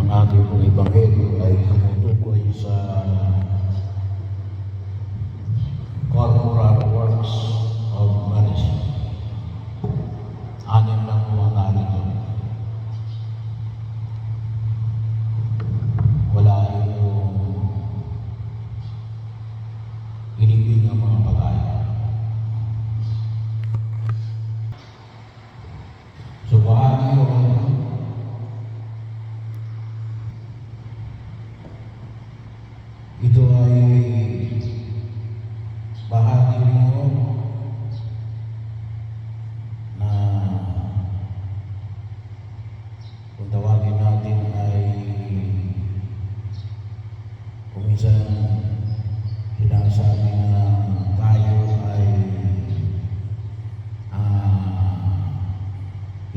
ating pong ebanghelyo ay tumutukoy sa corporal works of mercy. Anim lang po ang narito. Wala yung inibig ng mga pagaya. So bahagi yung ito ay bahagi mo na kung tawagin natin ay kung minsan sinasabi na tayo ay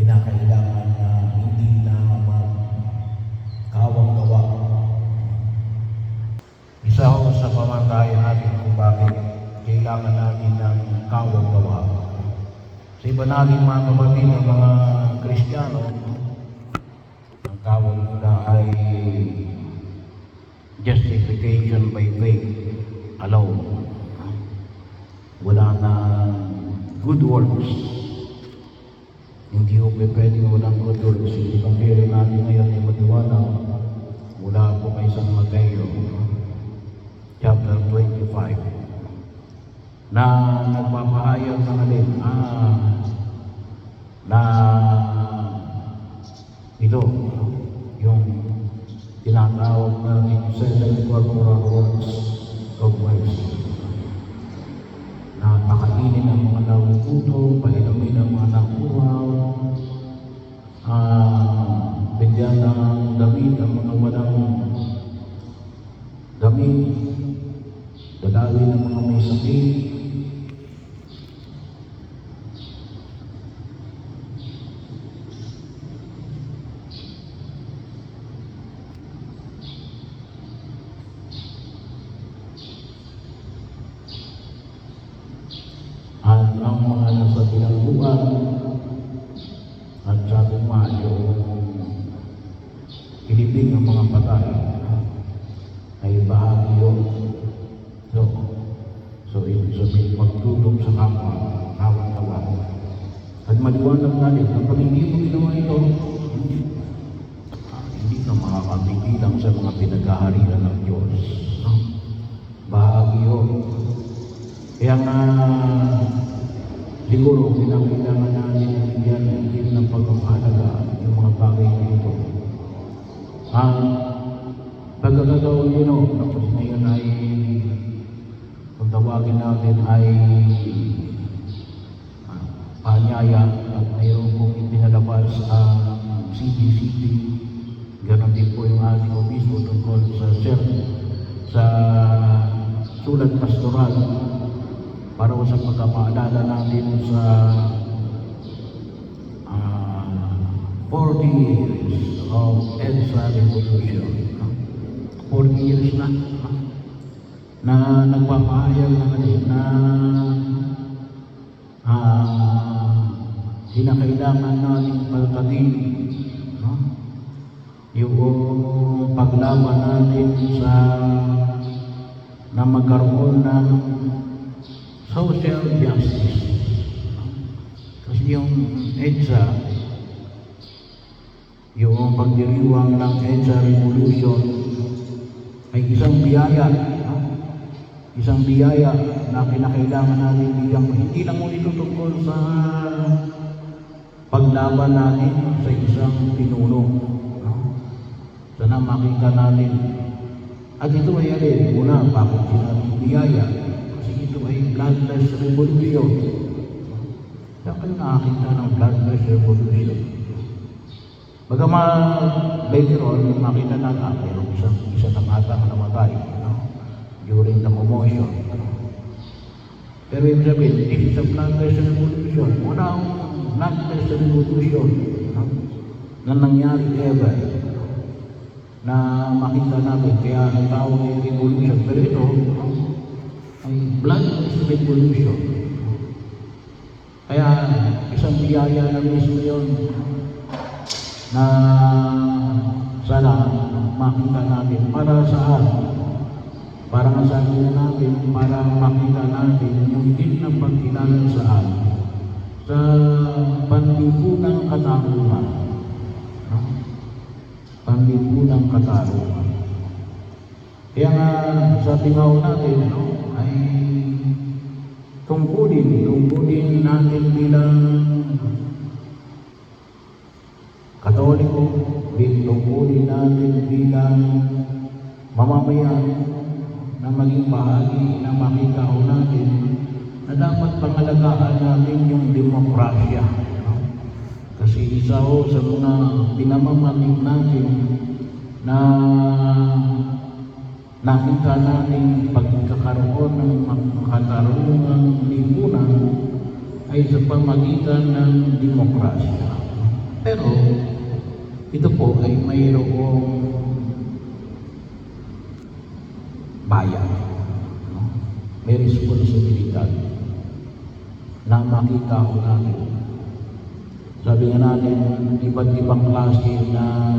kinakailangan na hindi na magkawang gawa. Isa ho sa pamantayan natin kung bakit kailangan natin ng kawang gawa. Sa iba natin mga kapatid ng mga Kristiyano, ang tawag nila ay justification by faith alone. Wala na good works. Hindi ho pwedeng walang good works. Yung ebanghelyo natin ngayon ay matiwanag mula po kay San Mateo chapter 25 na nagpapahayag ng alin na ito yung tinatawag natin 7 corporal works of mercy, na pakainin ang mga nagugutom, painumin ang mga nakuhaw, bigyan ng damit ang mga walang damit, dadalhin ng mga may sakit, at ang mga nasa bilangguan, at sabi nga yung ilibing ng mga patay ay bahagi yun. So ibig sabihin pagtulong sa kapwa, kawan-kawan. At maliwanag natin na pag hindi mo ginawa ito, hindi ka makakabibilang sa mga pinaghaharian ng Diyos. Bahagi yun. Kaya nga siguro pinakailangan natin na bigyan din ng pagpapahalaga yung mga bagay na ito. Ang pagkakataon din o, tapos ngayon ay kung tawagin natin ay paanyaya at mayroon pong ipinalabas ang CBCP. Ganon din po yung ating obispo tungkol sa sulat pastoral para sa pagkapaalala natin sa 40 years of EDSA Revolution. 40 years na nagpapahayag natin na kinakailangan natin palpatin yung paglaban natin sa na magkaroon ng social justice. Kasi yung EDSA, yung pagdiriwang ng EDSA Revolution ay isang biyaya na kinakailangan natin bigyan. Hindi lang mo ito tungkol sa paglaban natin sa isang pinuno. Sana makita natin. At ito ay alin, una, bakit sinabing biyaya? Kasi ito ay bloodless revolution. Kaya kayo nakakita ng bloodless revolution. Bagamat later on, makita natin, pero isa ng atang namatay during the commotion. Pero ibig sabihin, this is a bloodless revolution. Unang bloodless revolution na nangyari ever na makita natin. Kaya ang tawag ay revolution. Pero ito ay bloodless revolution. Kaya isang biyaya na mismo yun na sana makita natin para saan. Para nga sabi na natin, para makita natin yung din na pagkilala saan sa panlipunang katarungan. No? Panlipunang katarungan. Kaya nga sabi nga natin, no, ay tungkulin natin bilang Katoliko, tungkulin natin bilang mamamayan na maging bahagi na makita ho natin na dapat pangalagaan natin yung demokrasya. No? Kasi isa ho sa mga pinamamalig natin na nakita natin pagkakaroon ng katarungang lipunan ay sa pamagitan ng demokrasya. Pero ito po ay mayroong bayan. No? May responsibilidad na makita ko natin. Sabi nga natin, iba't ibang klase ng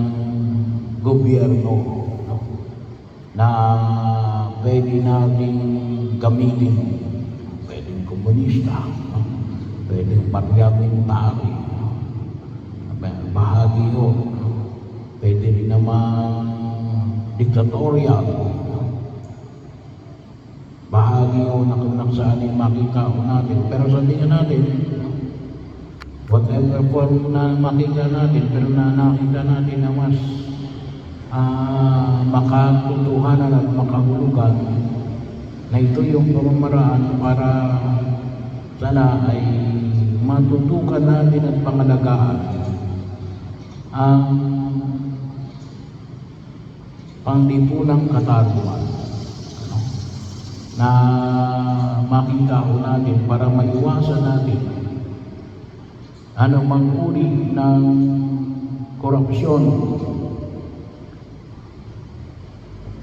gobyerno, no? Na pwede natin gamitin. Pwedeng komunista, no? Pwedeng parliamentary, no? Bahagi ho, no? Pwede rin naman dictatorial, no? Bahagi ho na kung saan yung makita ho natin. Pero sabihin natin, no? Whatever form na makita natin, pero na nakita natin na mas makatutuhanan at makahulugan na ito yung pamamaraan para sana ay matutukan natin at pangalagaan ang panglipunang katarungan, ano, na makita ko natin para maiwasan natin anumang uri ng korupsyon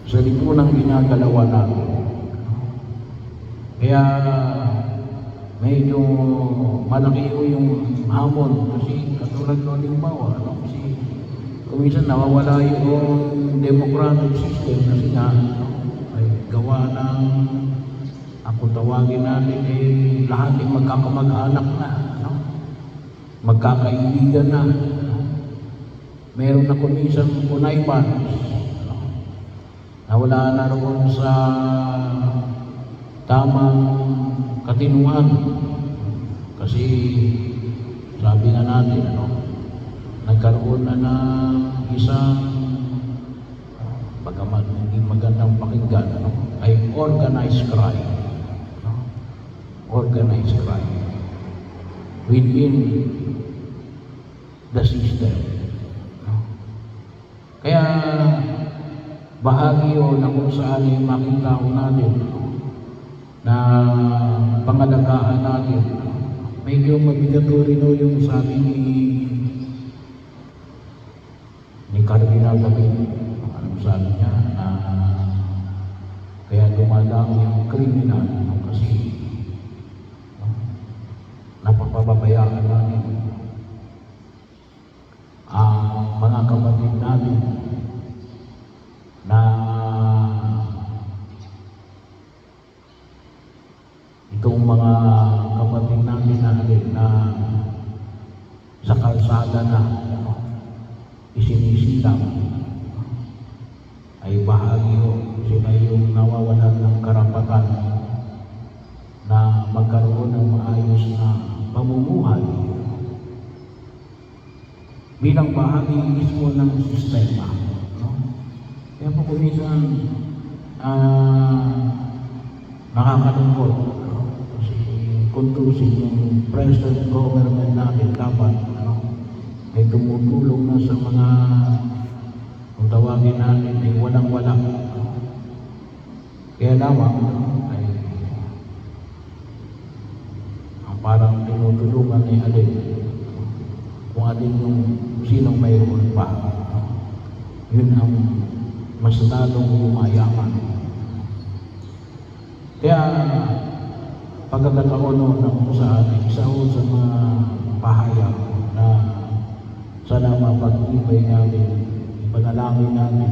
sa lipunang ginagalawa natin. Kaya medyo malaki po yung hamon kasi katulad ng halimbawa, ano, kasi kung minsan nawawala yung democratic system kasi nga, ano, ay gawa ng kung tawagin natin lahat ay magkakamag-anak na, ano, magkakaibigan na, ano. Meron na kung minsan kunaypan, na wala na roon sa tamang katinuan. Kasi sabi na natin, ano, nagkaroon na ng isang bagamat hindi magandang pakinggan, ano, ay organized crime. No? Organized crime within the system. No? Kaya bahagi o na kung saan ay makita ko natin na pangalagaan natin. Medyo mabigato rin o yung sabi ni Cardinal David. Anong sabi niya? Kaya dumadami yung kriminal, kasi napapabayaan natin ang mga kapatid natin na itong mga kapatid natin na sa kalsada na isinisilang ay bahagi ho sila yung nawawalan ng karapatan na magkaroon ng maayos na pamumuhay bilang bahagi mismo ng sistema. Kaya po kung minsan nakakalungkot, no? Kasi kuntusin yung present government natin dapat, ano, ay tumutulong na sa mga kung tawagin natin ay walang-wala. Kaya lamang ay parang tinutulungan ay alin, kung alin yung sinong mayroon pa. Yun ang mas lalong yumayaman. Kaya pagkakataon ng kung saan ay isa ho sa mga pahayag na sana mapag-ibay natin, ipanalangin natin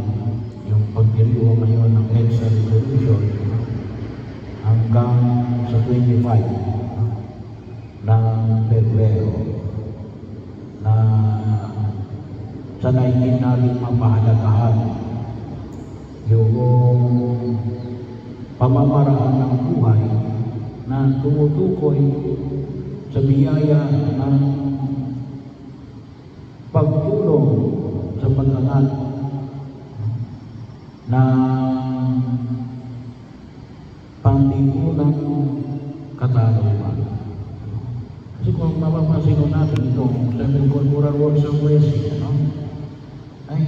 yung pagdiriwa ngayon ng EDSA Resolution hanggang sa 25 ng Pebrero na sanay din natin mapahalagahan yung pamamaraan ng buhay na tumutukoy sa biyaya ng pagtulong sa pag-angat ng panglipunang katarungan. Kasi kung mapapansin natin itong 7 Cultural Works of West, ay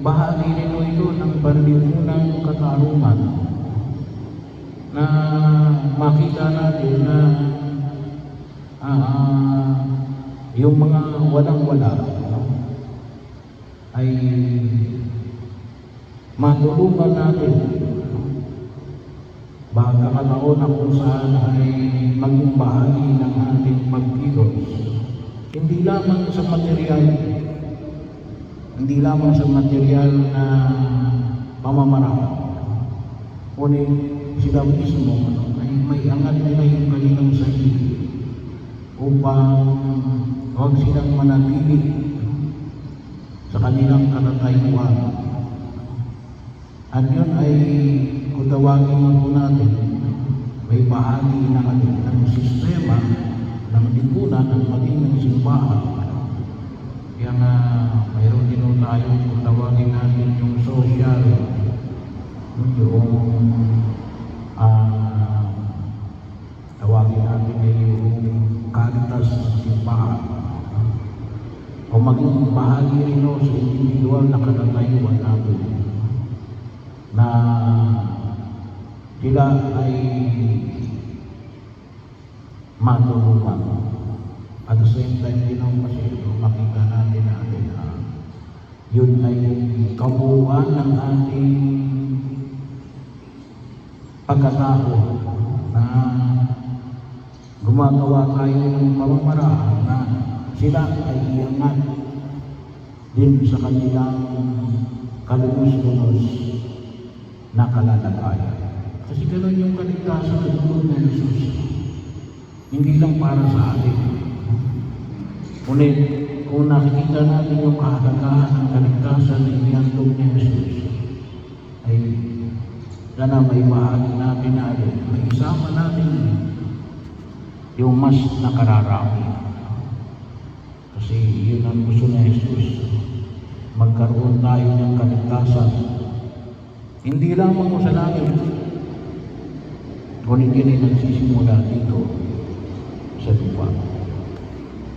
bahagi rin ito ng panlipunang katarungan na makita natin na yung mga walang-wala ay matulungan natin pagkakataon na kung saan ay maging bahagi ng ating pagkilos. Hindi lamang sa material na pamamaraan, ngunit sila mismo ay may angat nila yung kanilang sarili upang huwag silang manatili sa kanilang katatayuan. At yun ay kung tawagin po natin, may bahagi ng sistema ng lipunan at maging ng simbahan. Kaya nga mayroon din tayo kung tawagin natin yung social, yung tawagin natin ay yung Caritas ng simbahan o maging bahagi rin sa individual na katatayuan natin na sila ay matulungan. At the same time din ang kasi makita natin na yun ay kabuuan ng ating pagkatao na gumagawa tayo ng pamamaraan na sila ay iangat din sa kanilang kalunos-lunos na kalalagayan. Kasi gano'n yung kaligtasan ng Lord na Jesus. Hindi lang para sa atin. Ngunit kung nakikita natin yung kahalagahan ng kaligtasan na inihandog ni Jesus, ay sana may bahagi natin na may isama natin yung mas nakararami. Kasi yun ang gusto ni Jesus, magkaroon tayo ng kaligtasan. Hindi lamang mo sa langit, ngunit yun ay nagsisimula dito sa lupa.